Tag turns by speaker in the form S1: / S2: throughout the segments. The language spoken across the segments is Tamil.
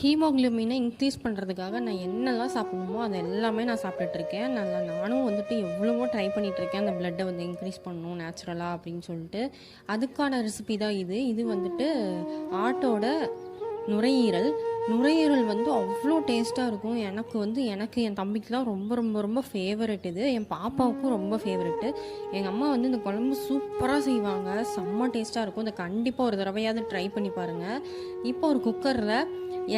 S1: ஹீமோகுளோபினை இன்க்ரீஸ் பண்ணுறதுக்காக நான் என்னெல்லாம் சாப்பிடணுமோ அது எல்லாமே நான் சாப்பிட்டுட்ருக்கேன். நானும் வந்துட்டு எவ்வளவோ ட்ரை பண்ணிகிட்ருக்கேன் அந்த பிளட்டை வந்து இன்க்ரீஸ் பண்ணணும் நேச்சுரலாக அப்படின்னு சொல்லிட்டு. அதுக்கான ரெசிபி தான் இது. இது வந்துட்டு ஆட்டோட நுரையீரல். நுரையீரல் வந்து அவ்வளோ டேஸ்ட்டாக இருக்கும். எனக்கு என் தம்பிக்குலாம் ரொம்ப ரொம்ப ரொம்ப ஃபேவரெட் இது. என் பாப்பாவுக்கும் ரொம்ப ஃபேவரெட்டு. எங்கள் அம்மா வந்து இந்த குழம்பு சூப்பராக செய்வாங்க. செம்ம டேஸ்ட்டாக இருக்கும். இதை கண்டிப்பாக ஒரு தடவையாவது ட்ரை பண்ணி பாருங்கள். இப்போ ஒரு குக்கரில்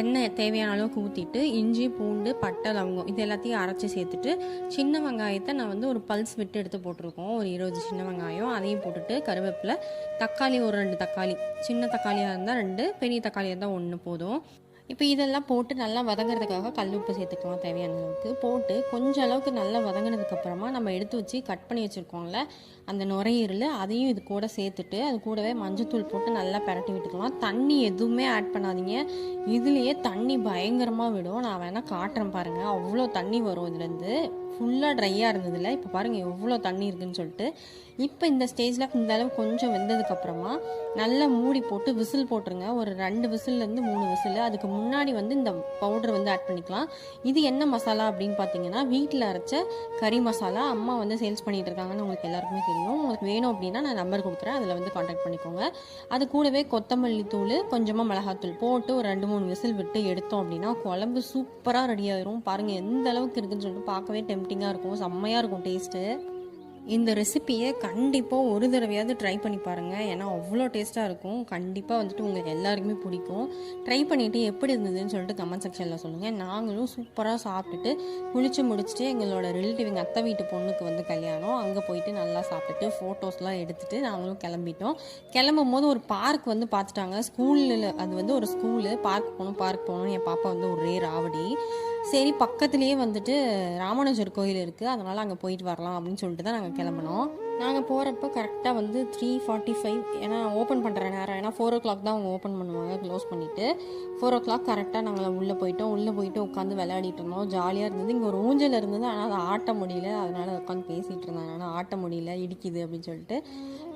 S1: எண்ணெய் தேவையான அளவுக்கு ஊற்றிட்டு இஞ்சி, பூண்டு, பட்டை, லவங்கம் இது எல்லாத்தையும் அரைச்சி சேர்த்துட்டு சின்ன வெங்காயத்தை நான் வந்து ஒரு பல்ஸ் விட்டு எடுத்து போட்டிருக்கோம். ஒரு 20 சின்ன வெங்காயம் அதையும் போட்டுட்டு கருவேப்பிலை, தக்காளி ஒரு 2 தக்காளி, சின்ன தக்காளியாக இருந்தால் 2, பெரிய தக்காளியாக இருந்தால் 1 போதும். இப்போ இதெல்லாம் போட்டு நல்லா வதங்கிறதுக்காக கல் உப்பு சேர்த்துக்கலாம் தேவையான அளவுக்கு. போட்டு கொஞ்சம் அளவுக்கு நல்லா வதங்கினதுக்கப்புறமா நம்ம எடுத்து வச்சு கட் பண்ணி வச்சுருக்கோம்ல அந்த நுரையீரல் அதையும் இது கூட சேர்த்துட்டு அது கூடவே மஞ்சத்தூள் போட்டு நல்லா பரட்டி விட்டுக்கலாம். தண்ணி எதுவுமே ஆட் பண்ணாதீங்க. இதுலேயே தண்ணி பயங்கரமாக விடும். நான் வேணால் காட்டுறேன் பாருங்கள். அவ்வளோ தண்ணி வரும் இதுலேருந்து. ஃபுல்லாக ட்ரையாக இருந்ததில்ல. இப்போ பாருங்கள் எவ்வளோ தண்ணி இருக்குதுன்னு சொல்லிட்டு. இப்போ இந்த ஸ்டேஜில் இந்த அளவு கொஞ்சம் வெந்ததுக்கப்புறமா நல்லா மூடி போட்டு விசில் போட்டுருங்க. ஒரு 2 விசில்லேருந்து 3 விசில். அதுக்கு முன்னாடி வந்து இந்த பவுடர் வந்து ஆட் பண்ணிக்கலாம். இது என்ன மசாலா அப்படின்னு பார்த்தீங்கன்னா வீட்டில் அரைச்ச கறி மசாலா. அம்மா வந்து சேல்ஸ் பண்ணிகிட்டு இருக்காங்கன்னு உங்களுக்கு எல்லாருக்குமே தெரியும். உங்களுக்கு வேணும் அப்படின்னா நான் நம்பர் கொடுக்குறேன், அதில் வந்து கான்டாக்ட் பண்ணிக்கோங்க. அது கூடவே கொத்தமல்லி தூள், கொஞ்சமாக மிளகாத்தூள் போட்டு ஒரு 2-3 விசில் விட்டு எடுத்தோம் அப்படின்னா குழம்பு சூப்பராக ரெடி ஆயிரும். பாருங்கள் எந்த அளவுக்கு இருக்குதுன்னு சொல்லிட்டு பார்க்கவே டெம்ப்டிங்காக இருக்கும். செம்மையாக இருக்கும் டேஸ்ட்டு. இந்த ரெசிப்பியை கண்டிப்பாக ஒரு தடவையாவது ட்ரை பண்ணி பாருங்கள். ஏன்னா அவ்வளோ டேஸ்ட்டாக இருக்கும். கண்டிப்பாக வந்துட்டு உங்களுக்கு எல்லாருக்குமே பிடிக்கும். ட்ரை பண்ணிவிட்டு எப்படி இருந்ததுன்னு சொல்லிட்டு கமெண்ட் செக்ஷனில் சொல்லுங்கள். நாங்களும் சூப்பராக சாப்பிட்டுட்டு குளித்து முடிச்சுட்டு எங்களோட ரிலேட்டிவ் எங்கள் அத்தை வீட்டு பொண்ணுக்கு வந்து கல்யாணம், அங்கே போயிட்டு நல்லா சாப்பிட்டுட்டு ஃபோட்டோஸ்லாம் எடுத்துகிட்டு நாங்களும் கிளம்பிட்டோம். கிளம்பும் போது ஒரு பார்க் வந்து பார்த்துட்டாங்க. ஸ்கூலில் அது வந்து ஒரு ஸ்கூலு. பார்க் போகணும் என் பாப்பா வந்து ஒரே ராவடி. சரி பக்கத்துலேயே வந்துட்டு ராமானுஜர் கோயில் இருக்குது, அதனால் அங்கே போயிட்டு வரலாம் அப்படின்னு சொல்லிட்டு தான் நாங்கள் கிளம்பினோம். நாங்கள் போகிறப்ப கரெக்டாக வந்து 3:45 ஏன்னா ஓப்பன் பண்ணுற நேரம். ஏன்னா 4 o'clock தான் அவங்க ஓப்பன் பண்ணுவாங்க க்ளோஸ் பண்ணிவிட்டு. 4 o'clock கரெக்டாக நாங்கள் உள்ளே போயிட்டு உட்காந்து விளையாடிட்டு இருந்தோம். ஜாலியாக இருந்தது. இங்கே ஒரு ஊஞ்சல் இருந்தது, ஆனால் அதை ஆட்ட முடியல. அதனால் உட்காந்து பேசிகிட்டு இருந்தாங்க. ஆனால் ஆட்ட முடியல, இடிக்குது அப்படின்னு சொல்லிட்டு.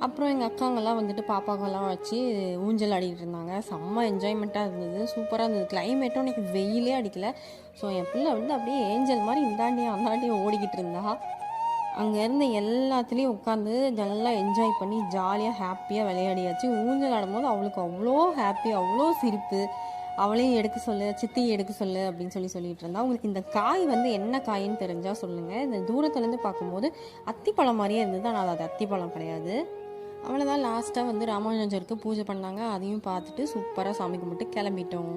S1: அப்புறம் எங்கள் அக்காங்கெல்லாம் வந்துட்டு பாப்பாக்கெல்லாம் வச்சு ஊஞ்சல் ஆடிட்டு இருந்தாங்க. செம்ம என்ஜாய்மெண்ட்டாக இருந்தது. சூப்பராக இருந்தது. கிளைமேட்டும் எனக்கு வெயிலே அடிக்கலை. ஸோ என் பிள்ளை வந்து அப்படியே ஏஞ்சல் மாதிரி இந்தாண்டியும் அந்தாண்டியும் ஓடிக்கிட்டு இருந்தா. அங்கே இருந்த எல்லாத்துலேயும் உட்காந்து நல்லா என்ஜாய் பண்ணி ஜாலியாக ஹாப்பியாக விளையாடியாச்சு. ஊஞ்சல் ஆடும்போது அவளுக்கு அவ்வளோ ஹாப்பி, அவ்வளோ சிரிப்பு. அவளையும் எடுக்க சொல்லு, சித்தியை எடுக்க சொல்லு அப்படின்னு சொல்லிட்டு இருந்தா. உங்களுக்கு இந்த காய் வந்து என்ன காயின்னு தெரிஞ்சால் சொல்லுங்கள். இந்த தூரத்துலேருந்து பார்க்கும்போது அத்திப்பழம் மாதிரியே இருந்தது, ஆனால் அது அத்திப்பழம் கிடையாது. அவ்வளோதான். லாஸ்ட்டாக வந்து ராமானுஜருக்கு பூஜை பண்ணாங்க. அதையும் பார்த்துட்டு சூப்பராக சாமி கும்பிட்டு கிளம்பிட்டோம்.